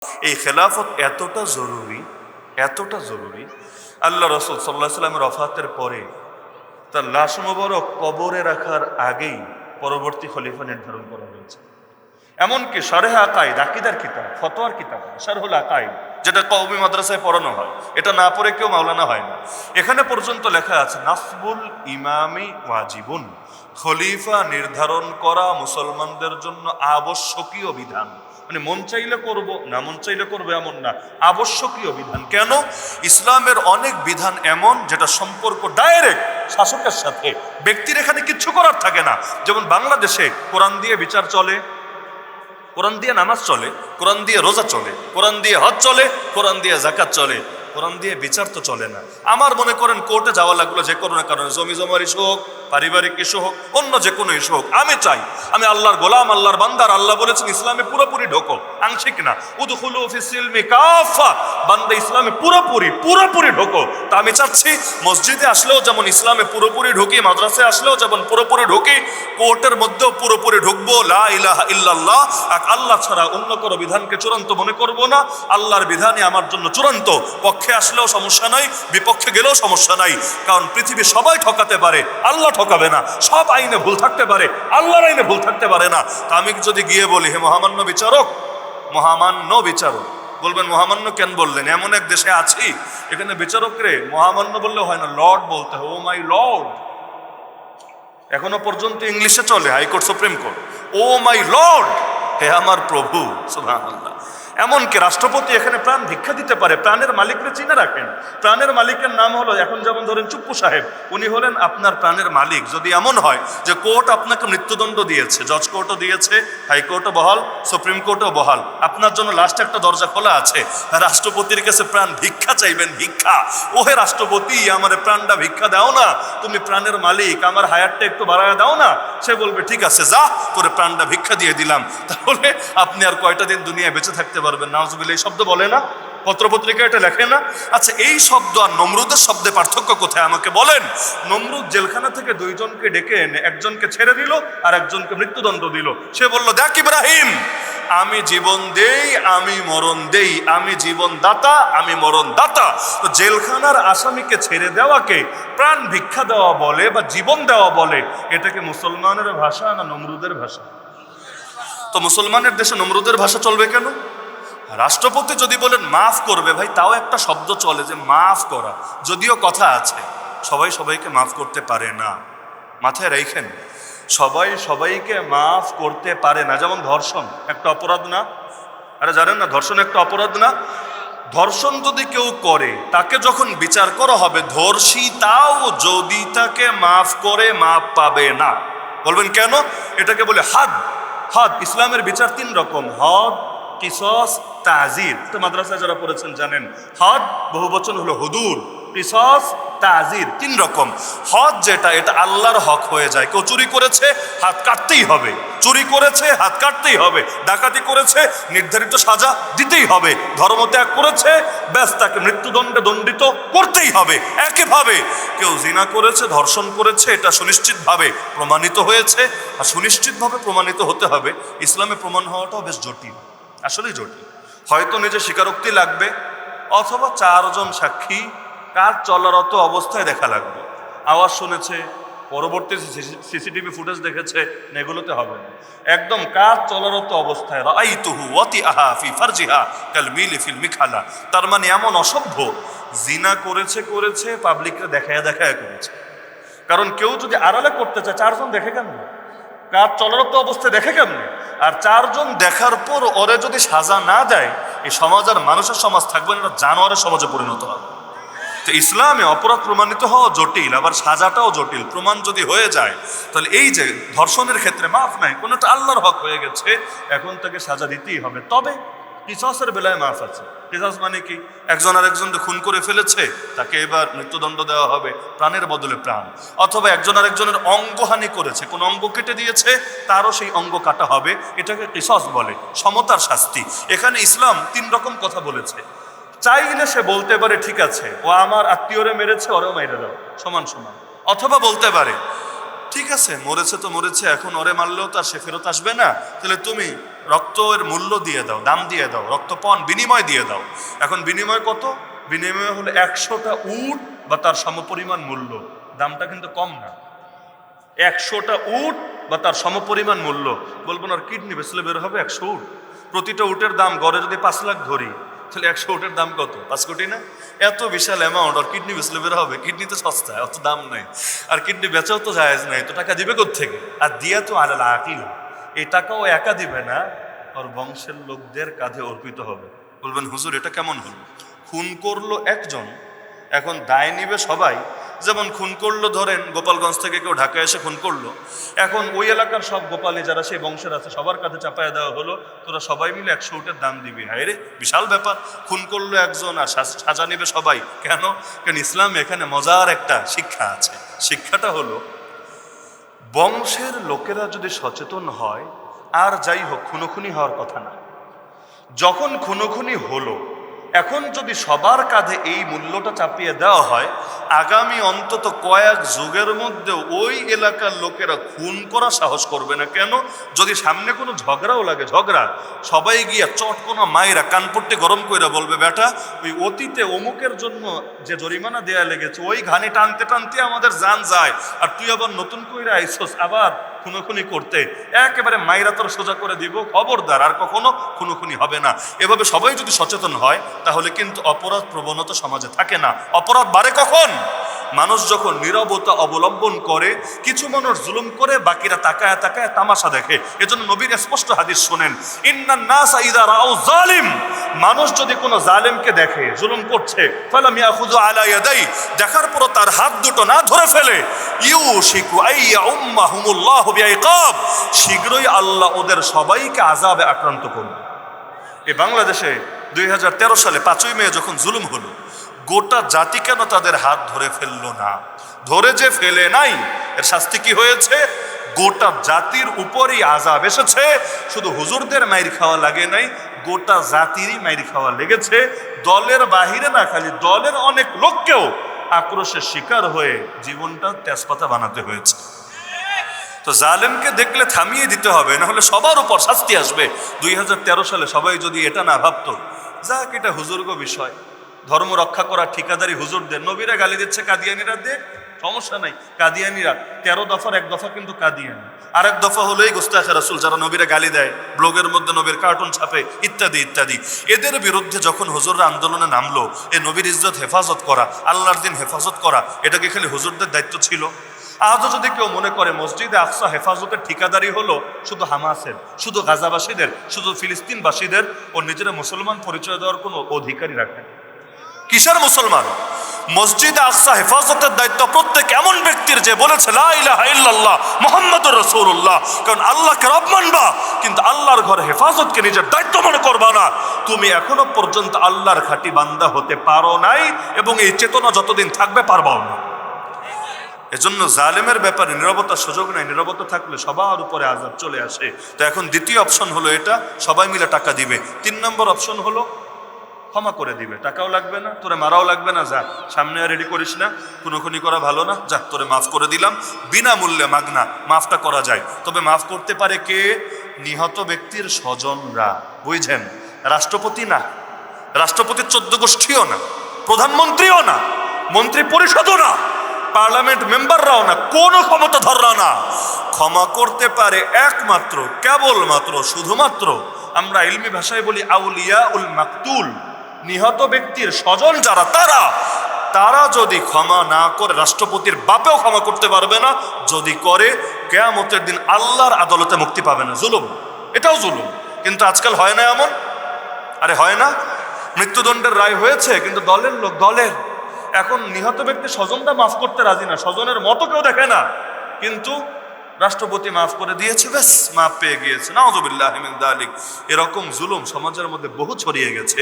এই খেলাফত এতটা জরুরি। আল্লাহ রসুল সাল্লাল্লাহু আলাইহি সাল্লামের ওফাতের পরে তার লাশ মোবারক কবরে রাখার আগেই পরবর্তী খলিফা নির্ধারণ করা হয়েছে। এমনকি শারহ আকাইদ, আকীদার কিতাব, ফতোয়ার কিতাব শারহুল আকাইদ, যেটা কওমি মাদ্রাসায় পড়ানো হয়, এটা না পড়ে কেউ মাওলানা হয় না। এখানে পর্যন্ত লেখা আছে নাসবুল ইমামি ওয়াজিবুন, খলিফা নির্ধারণ করা মুসলমানদের জন্য আবশ্যকীয় বিধান। মানে মন চাইলে করব, না মন চাইলে করবো এমন না, আবশ্যকীয় বিধান। কেন? ইসলামের অনেক বিধান এমন যেটা সম্পর্ক ডাইরেক্ট শাসকের সাথে, ব্যক্তির এখানে কিচ্ছু করার থাকে না। যেমন বাংলাদেশে কোরআন দিয়ে বিচার চলে, কোরআন দিয়ে নামাজ চলে, কোরআন দিয়ে রোজা চলে, কোরআন দিয়ে হজ চলে, কোরআন দিয়ে যাকাত চলে, কোরআন দিয়ে বিচার তো চলে না। আমার মনে করেন কোর্টে যাওয়া লাগলো যে কোনো কারণে, জমি জমার ইস্যু হোক, পারিবারিক ইস্যু হোক, অন্য যে কোনো ইস্যু হোক, আমি চাই আমি আল্লাহর গোলাম, আল্লাহর বান্দার, আল্লাহ বলেছেন ইসলামে পুরোপুরি ঢোকো, আংশিক না, উদখুলু ফিস সিলমি কাফা, বান্দা ইসলামে পুরোপুরি ঢোকো। তা আমি চাচ্ছি মসজিদে আসলেও যেমন ইসলামে পুরোপুরি ঢুকি, মাদ্রাসায় আসলেও যেমন পুরোপুরি ঢুকি, কোর্টের মধ্যেও পুরোপুরি ঢুকবো। লা ইলাহা ইল্লাল্লাহ, এক আল্লাহ ছাড়া অন্য কোনো বিধানকে চূড়ান্ত মনে করব না। আল্লাহর বিধানই আমার জন্য চূড়ান্ত। পক্ষে আসলেও সমস্যা নাই, বিপক্ষে গেলেও সমস্যা নাই, কারণ পৃথিবী সবাই ঠকাতে পারে, আল্লাহ ঠকাবে না। সব আইনে ভুল থাকতে পারে, আল্লাহর আইনে ভুল থাকতে পারে না। তা আমি যদি গিয়ে বলি হে মহামান্য বিচারক, বলবেন মহামান্য কেন বললেন? এমন এক দেশে আছি এখানে বিচারক রে মহামান্য বললে হয় না, লর্ড বলতে হয়। ও মাই লর্ড, এখনো পর্যন্ত ইংলিশে চলে, high court, supreme court. Oh my lord, হে আমার প্রভু, সুবহানাল্লাহ। এমনকি রাষ্ট্রপতি এখানে প্রাণ ভিক্ষা দিতে পারে। প্রাণের মালিককে চিনে রাখেন। প্রাণের মালিকের নাম হলো, এখন যেমন ধরেন চুপ্পু সাহেব, উনি হলেন আপনার প্রাণের মালিক। যদি এমন হয় যে কোর্ট আপনাকে মৃত্যুদণ্ড দিয়েছে, জজ কোর্টও দিয়েছে, হাইকোর্টও বহাল, সুপ্রিম কোর্টও বহাল, আপনার জন্য লাস্ট একটা দরজা খোলা আছে, রাষ্ট্রপতির কাছে প্রাণ ভিক্ষা চাইবেন। ভিক্ষা, ওহে রাষ্ট্রপতি আমার প্রাণটা ভিক্ষা দাও না, তুমি প্রাণের মালিক, আমার হায়ারটা একটু বাড়ায় দাও না। সে বলবে ঠিক আছে, যা, তোর প্রাণটা ভিক্ষা দিয়ে দিলাম। তাহলে আপনি আর কয়টা দিন দুনিয়ায় বেঁচে থাকতে পারবেন? নাউজুবিল্লাহ, এই শব্দ বলে না, পত্রপত্রিকা এটা লেখে না। আচ্ছা, এই শব্দ আর নমরুদের শব্দে পার্থক্য কোথায় আমাকে বলেন? নমরুদ জেলখানা থেকে দুইজনকে ডেকে এনে একজনকে ছেড়ে দিল আর একজনকে মৃত্যুদণ্ড দিল। সে বলল, দেখ ইব্রাহিম, আমি জীবন দেই, আমি মরণ দেই, আমি জীবন দাতা, আমি মরণ দাতা। তো জেলখানার আসামিকে ছেড়ে দেওয়াকে প্রাণ ভিক্ষা দেওয়া বলে বা জীবন দেওয়া বলে। এটাকে মুসলমানের ভাষা না নমরুদের ভাষা? তো মুসলমানের দেশে নমরুদের ভাষা চলবে কেন? রাষ্ট্রপতি যদি বলেন মাফ করবে, ভাই তাও একটা শব্দ চলে যে মাফ করা, যদিও কথা আছে সবাই সবাইকে মাফ করতে পারে না। মাথায় রাখেন, সবাই সবাইকে মাফ করতে পারে না। যেমন ধর্ষণ একটা অপরাধ না? আরে জানেন না ধর্ষণ একটা অপরাধ না? ধর্ষণ যদি কেউ করে, তাকে যখন বিচার করা হবে, ধর্ষী তাও যদি তাকে মাফ করে মাফ পাবে না। বলবেন কেন? এটাকে বলে হাদ। হাদ, ইসলামের বিচার তিন রকম: হদ, কিসস, তাজির। তো মাদ্রাসায় যারা পড়েছেন জানেন, হদ বহু বচন হলো হুদুদ, কিসস, তাজির, তিন রকম। হদ যেটা, এটা আল্লাহর হক হয়ে যায়। কেউ চুরি করেছে, হাত কাটতেই হবে। চুরি করেছে, হাত কাটতেই হবে। ডাকাতি করেছে, নির্ধারিত সাজা দিতেই হবে। ধর্মত্যাগ করেছে, ব্যাস, তাকে মৃত্যুদণ্ডে দণ্ডিত করতেই হবে। একইভাবে কেউ জিনা করেছে, ধর্ষণ করেছে, এটা সুনিশ্চিতভাবে প্রমাণিত হয়েছে, আর সুনিশ্চিতভাবে প্রমাণিত হতে হবে। ইসলামে প্রমাণ হওয়াটাও বেশ জটিল, আসলেই জটিল। হয়তো নিজে স্বীকারোক্তি লাগবে, অথবা চারজন সাক্ষী কাজ চলারত অবস্থায় দেখা লাগবে। আওয়াজ শুনেছে, পরবর্তী সিসিটিভি ফুটেজ দেখেছে, এগুলোতে হবে না। একদম কাজ চলারত অবস্থায়, রাআইতুহু ওয়াতিআহা ফি ফারজিহা কাল মিলি ফিল মিখালা। তার মানে এমন অসভ্য, জিনা করেছে পাবলিককে দেখায় করেছে। কারণ কেউ যদি আড়ালে করতে চায়, চারজন দেখে কেন? কাজ চলারত অবস্থায় দেখে কেমনে? আর চারজন দেখার পর ওরে যদি সাজা না দেয়, এই সমাজ আর মানুষের সমাজ থাকবে না, জানোয়ারের সমাজে পরিণত হবে। তো ইসলামে অপরাধ প্রমাণিত হওয়া জটিল, আবার সাজাটাও জটিল। প্রমাণ যদি হয়ে যায়, তাহলে এই যে ধর্ষণের ক্ষেত্রে মাফ নাই, কোনোটা আল্লাহর হক হয়ে গেছে, এখন তাকে সাজা দিতেই হবে। তবে কিসাসের বেলায় মাফ আছে। কিসাস মানে কি? একজন আর একজনকে খুন করে ফেলেছে, তাকে এবার মৃত্যুদণ্ড দেওয়া হবে, প্রাণের বদলে প্রাণ। অথবা একজন আর একজনের অঙ্গহানি করেছে, কোন অঙ্গ কেটে দিয়েছে, তারও সেই অঙ্গ কাটা হবে। এটাকে কিসাস বলে, সমতার শাস্তি। এখানে ইসলাম তিন রকম কথা বলেছে। চাইলে সে বলতে পারে ঠিক আছে, ও আমার আত্মীয়রে মেরেছে, ওরেও মেরে দাও, সমান সমান। অথবা বলতে পারে ঠিক আছে, মরেছে তো মরেছে, এখন ওরে মারলেও তার সে ফেরত আসবে না, তাহলে তুমি রক্তের মূল্য দিয়ে দাও, দাম দিয়ে দাও, রক্তপণ বিনিময় দিয়ে দাও। এখন বিনিময় কত? বিনিময় হলো 100টা উট বা তার সমপরিমাণ মূল্য। দামটা কিন্তু কম না, 100টা উট বা তার সমপরিমাণ মূল্য। বলবো না কিডনি বেচলে বের হবে 100 উট। প্রতিটা উটের দাম গড়ে যদি 5 লাখ ধরি, তাহলে 100 উটের দাম কত? 5 কোটি না? এত বিশাল অ্যামাউন্ট, আর কিডনি বেচলে বের হবে? কিডনি তো সস্তা, অত দাম নাই। আর কিডনি বেচাও তো জায়েজ নাই, তো টাকা দিবে কোত্থেকে? আর দিয়া তো আলাল আকিল, এই টাকাও একা দিবে না, ওর বংশের লোকদের কাঁধে অর্পিত হবে। বলবেন হুজুর এটা কেমন হলো? খুন করলো একজন, এখন দায় নিবে সবাই। যেমন খুন করলো, ধরেন গোপালগঞ্জ থেকে কেউ ঢাকায় এসে খুন করলো, এখন ওই এলাকার সব গোপালী যারা সেই বংশের আছে সবার কাছে চাপায়া দেওয়া হলো, তোরা সবাই মিলে 100 উটের দাম দিবি। হায় রে, বিশাল ব্যাপার। খুন করলো একজন আর সাজা নিবে সবাই। কেন? কারণ ইসলাম এখানে মজার একটা শিক্ষা আছে। শিক্ষাটা হলো, বংশের লোকেরা যদি সচেতন হয়, আর যাই হোক খুনোখুনি হওয়ার কথা না। যখন খুনোখুনি হলো, এখন যদি সবার কাঁধে এই মূল্যটা চাপিয়ে দেওয়া হয়, আগামী অন্তত কয়েক যুগের মধ্যে ওই এলাকার লোকেরা খুন করা সাহস করবে না। কেন? যদি সামনে কোনো ঝগড়াও লাগে, ঝগড়া, সবাই গিয়া চট কোনো মায়েরা কানপট্টি গরম কইরা বলবে, বেটা ওই অতীতে অমুকের জন্য যে জরিমানা দেয়া লেগেছে ওই ঘানি টানতে টানতে আমাদের জান যায়, আর তুই আবার নতুন কইরা আইসোস আবার খুনোখুনি করতে। একেবারে মাইরা তোর সোজা করে দিব, খবরদার আর কখনো খুনোখুনি হবে না। এভাবে সবাই যদি সচেতন হয়, তাহলে কিন্তু অপরাধ প্রবণতা সমাজে থাকে না। অপরাধ বাড়ে কখন? মানুষ যখন নীরবতা অবলম্বন করে, কিছু মানুষ জুলুম করে, বাকিরা তাকায় তাকায় তামাশা দেখে। এজন্য নবীর স্পষ্ট হাদিস শোনেন, ইন্নান নাস ইযা রাউ যালিম, মানুষ যদি কোনো জালেমকে দেখে জুলুম করছে, ফালাম ইয়াখুযু আলা ইয়াদাই, দেখার পর তার হাত দুটো না ধরে ফেলে, ইউশিকু আইয়া উম্মাহুমুল্লাহু বিইকাব, শীঘ্রই আল্লাহ ওদের সবাইকে আযাবে আক্রান্ত করবে। এই বাংলাদেশে 2013 সালে 5ই মে যখন জুলুম হলো, গোটা জাতি কেন তাদের হাত ধরে ফেললো না? ধরে যে ফেলে নাই, এর শাস্তি কি হয়েছে? গোটা জাতির উপরই আযাব এসেছে। শুধু হুজুরদের মাইর খাওয়া লাগে নাই, গোটা জাতিরই মাইর খাওয়া লেগেছে। দলের বাহিরে না, খালি দলের অনেক লোককেও আক্রোশের শিকার হয়ে জীবনটা তেজপাতা বানাতে হয়েছে। তো জালেমকে দেখলে থামিয়ে দিতে হবে, না হলে সবার উপর শাস্তি আসবে। 2013 সালে সবাই যদি এটা না ভাবতো, যাক এটা হুজুরগো বিষয়, ধর্ম রক্ষা করা ঠিকাদারি হুজুরদের। নবীরা গালি দিচ্ছে, কাদিয়ানিরা দেখ, সমস্যা নাই। কাদিয়ানিরা 13 দফার এক দফা কিন্তু কাদিয়ানি, আর এক দফা হলো এই গোস্তাখে রাসূল, যারা নবীরা গালি দেয়, ব্লগের মধ্যে নবীর কার্টুন ছাপে, ইত্যাদি ইত্যাদি। এদের বিরুদ্ধে যখন হুজুররা আন্দোলনে নামলো, এই নবীর ইজ্জত হেফাজত করা, আল্লাহর দিন হেফাজত করা, এটা কি খালি হুজুরদের দায়িত্ব ছিল? আজও যদি কেউ মনে করে মসজিদে আকসা হেফাজতের ঠিকাদারি হলো শুধু হামাসের, শুধু গাজাবাসীদের, শুধু ফিলিস্তিনবাসীদের, ও নিজেরা মুসলমান পরিচয় দেওয়ার কোনো অধিকারই রাখেন? কিসের মুসলমান? মসজিদে আকসা হেফাজতের দায়িত্ব প্রত্যেক এমন ব্যক্তির যে বলেছে লা ইলাহা ইল্লাল্লাহ মুহাম্মাদুর রাসূলুল্লাহ। কারণ আল্লাহকে রব মানবা, কিন্তু আল্লাহর ঘর হেফাজতকে নিজের দায়িত্ব মনে করবা না। তুমি এখনো পর্যন্ত আল্লাহর খাঁটি বান্দা হতে পারো নাই, এবং এই চেতনা যতদিন থাকবে পারবাও না। এজন্য জালেমের ব্যাপারে নীরবতার সুযোগ নাই। নীরবতা থাকলে সবার উপরে আযাব চলে আসে। তো এখন দ্বিতীয় অপশন হলো এটা, সবাই মিলে টাকা দিবে। 3 নম্বর অপশন হলো ক্ষমা করে দিবে, টাকাও লাগবে না, তোরে মারাও লাগবে না, যা সামনে আর রেডি করিস না, খুনোখুনি করা ভালো না, যা তোরে মাফ করে দিলাম। বিনামূল্যে মাগনা মাফটা করা যায়। তবে মাফ করতে পারে কে? নিহত ব্যক্তির স্বজনরা। বুঝছেন? রাষ্ট্রপতি না, রাষ্ট্রপতির 14 গোষ্ঠীও না, প্রধানমন্ত্রীও না, মন্ত্রী পরিষদও না, পার্লামেন্ট মেম্বাররাও না, কোনো ক্ষমতাধররা না। ক্ষমা করতে পারে একমাত্র, কেবলমাত্র, শুধুমাত্র, আমরা ইলমি ভাষায় বলি আউলিয়া উল মাকতুল, নিহত ব্যক্তির স্বজন যারা, তারা যদি ক্ষমা না করে, রাষ্ট্রপতির বাপেও ক্ষমা করতে পারবে না। যদি করে, কিয়ামতের দিন আল্লাহর আদালতে মুক্তি পাবে না। জুলুম, এটাও জুলুম। কিন্তু আজকাল হয় না এমন? আরে হয় না? মৃত্যুদণ্ডের রায় হয়েছে, কিন্তু দলের লোক, দলের, এখন নিহত ব্যক্তির স্বজনটা মাফ করতে রাজি না, স্বজনের মতো কেউ দেখে না, কিন্তু রাষ্ট্রপতি মাফ করে দিয়েছে, বেশ মাফ পেয়ে গিয়েছে। নাউযুবিল্লাহি মিন যালিক। এরকম জুলুম সমাজের মধ্যে বহু ছড়িয়ে গেছে।